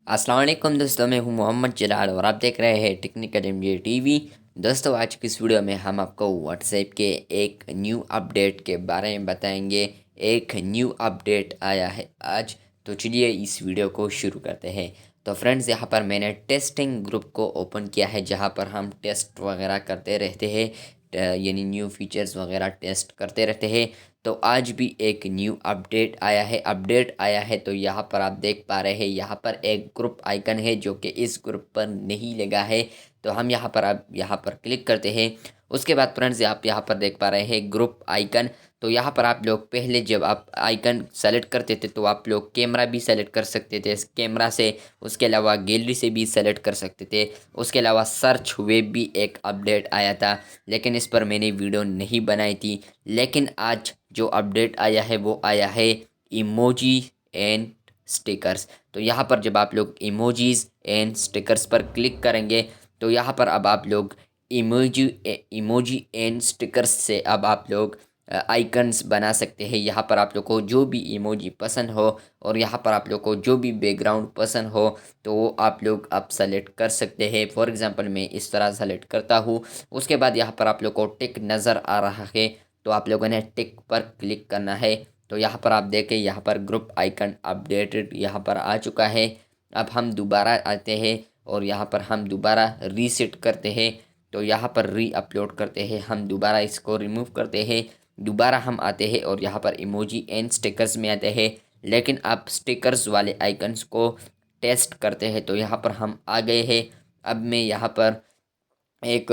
अस्सलाम वालेकुम दोस्तों, मैं हूं मोहम्मद जलाल और आप देख रहे हैं टेक्निकल एमजे टीवी। दोस्तों, आज की इस वीडियो में हम आपको व्हाट्सएप के एक न्यू अपडेट के बारे में बताएंगे। एक न्यू अपडेट आया है आज, तो चलिए इस वीडियो को शुरू करते हैं। तो फ्रेंड्स, यहाँ पर मैंने टेस्टिंग ग्रुप को ओपन किया है, जहाँ पर हम टेस्ट वगैरह करते रहते हैं, यानी न्यू फीचर्स वगैरह टेस्ट करते रहते हैं। तो आज भी एक न्यू अपडेट आया है। तो यहाँ पर आप देख पा रहे हैं, यहाँ पर एक ग्रुप आइकन है जो कि इस ग्रुप पर नहीं लगा है। तो हम यहाँ पर अब यहाँ पर क्लिक करते हैं। उसके बाद फ्रेंड्स, आप यहाँ पर देख पा रहे हैं ग्रुप आइकन। तो यहाँ पर आप लोग पहले जब आप आइकन सेलेक्ट करते थे तो आप लोग कैमरा भी सेलेक्ट कर सकते थे, कैमरा से। उसके अलावा गैलरी से भी सेलेक्ट कर सकते थे। उसके अलावा सर्च वेब भी एक अपडेट आया था, लेकिन इस पर मैंने वीडियो नहीं बनाई थी। लेकिन आज जो अपडेट आया है वो आया है इमोजी एंड स्टिकर्स। तो यहाँ पर जब आप लोग इमोजीज एंड स्टिकर्स पर क्लिक करेंगे तो यहाँ पर अब आप लोग इमोजी एंड स्टिकर्स से अब आप लोग आइकन्स बना सकते हैं। यहाँ पर आप लोग को जो भी इमोजी पसंद हो और यहाँ पर आप लोग को जो भी बैकग्राउंड पसंद हो तो वो आप लोग अब सेलेक्ट कर सकते हैं। फॉर एग्जांपल मैं इस तरह सेलेक्ट करता हूँ। उसके बाद यहाँ पर आप लोग को टिक नज़र आ रहा है, तो आप लोगों ने टिक पर क्लिक करना है। तो यहाँ पर आप देखें, यहाँ पर ग्रुप आइकन अपडेटेड यहाँ पर आ चुका है। अब हम दोबारा आते हैं और यहाँ पर हम दोबारा रीसेट करते हैं। तो यहाँ पर री अपलोड करते हैं, हम दोबारा इसको रिमूव करते हैं। दोबारा हम आते हैं और यहाँ पर इमोजी एंड स्टिकर्स में आते हैं। लेकिन आप स्टिकर्स वाले आइकन्स को टेस्ट करते हैं। तो यहाँ पर हम आ गए हैं। अब मैं यहाँ पर एक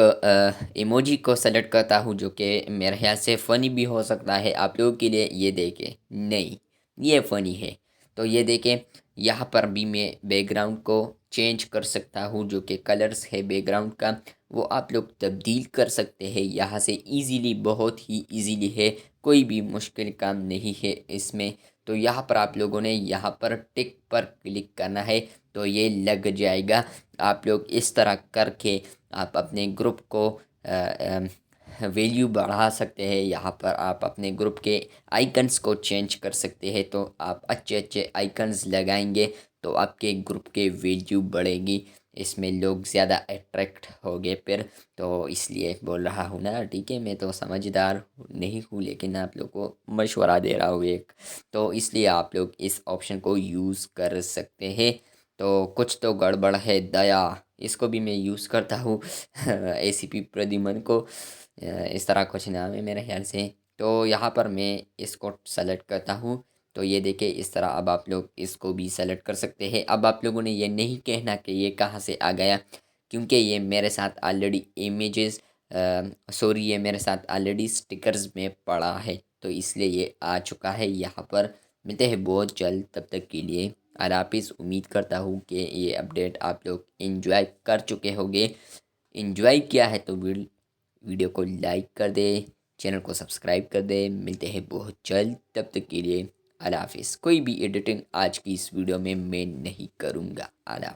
इमोजी को सेलेक्ट करता हूँ, जो कि मेरे ख्याल से फ़नी भी हो सकता है आप लोगों के लिए। ये देखें, नहीं, ये फ़नी है। तो ये देखें, यहाँ पर भी मैं बैकग्राउंड को चेंज कर सकता हूँ। जो कि कलर्स है बैकग्राउंड का, वो आप लोग तब्दील कर सकते हैं यहाँ से इजीली, बहुत ही इजीली है। कोई भी मुश्किल काम नहीं है इसमें। तो यहाँ पर आप लोगों ने यहाँ पर टिक पर क्लिक करना है, तो ये लग जाएगा। आप लोग इस तरह करके आप अपने ग्रुप को वैल्यू बढ़ा सकते हैं। यहाँ पर आप अपने ग्रुप के आइकन्स को चेंज कर सकते हैं। तो आप अच्छे अच्छे आइकन्स लगाएंगे तो आपके ग्रुप के वैल्यू बढ़ेगी, इसमें लोग ज़्यादा अट्रैक्ट होंगे फिर। तो इसलिए बोल रहा हूँ ना, ठीक है। मैं तो समझदार नहीं हूँ, लेकिन आप लोग को मशवरा दे रहा हूँ एक। तो इसलिए आप लोग इस ऑप्शन को यूज़ कर सकते हैं। तो कुछ तो गड़बड़ है दया, इसको भी मैं यूज़ करता हूँ एसीपी प्रद्युमन को, इस तरह कुछ नाम है मेरे ख्याल से। तो यहाँ पर मैं इसको सेलेक्ट करता हूँ। तो ये देखिए, इस तरह अब आप लोग इसको भी सेलेक्ट कर सकते हैं। अब आप लोगों ने ये नहीं कहना कि ये कहाँ से आ गया, क्योंकि ये मेरे साथ ऑलरेडी इमेजेस, सॉरी, ये मेरे साथ ऑलरेडी स्टिकर्स में पड़ा है। तो इसलिए ये आ चुका है यहाँ पर। मिलते हैं बहुत जल्द, तब तक के लिए अल्लाह हाफिज़। उम्मीद करता हूँ कि ये अपडेट आप लोग एंजॉय कर चुके होंगे। एंजॉय किया है तो वीडियो को लाइक कर दे, चैनल को सब्सक्राइब कर दे। मिलते हैं बहुत जल्द, तब तक के लिए अल्लाह हाफिज़। कोई भी एडिटिंग आज की इस वीडियो में मैं नहीं करूँगा। अल्लाह।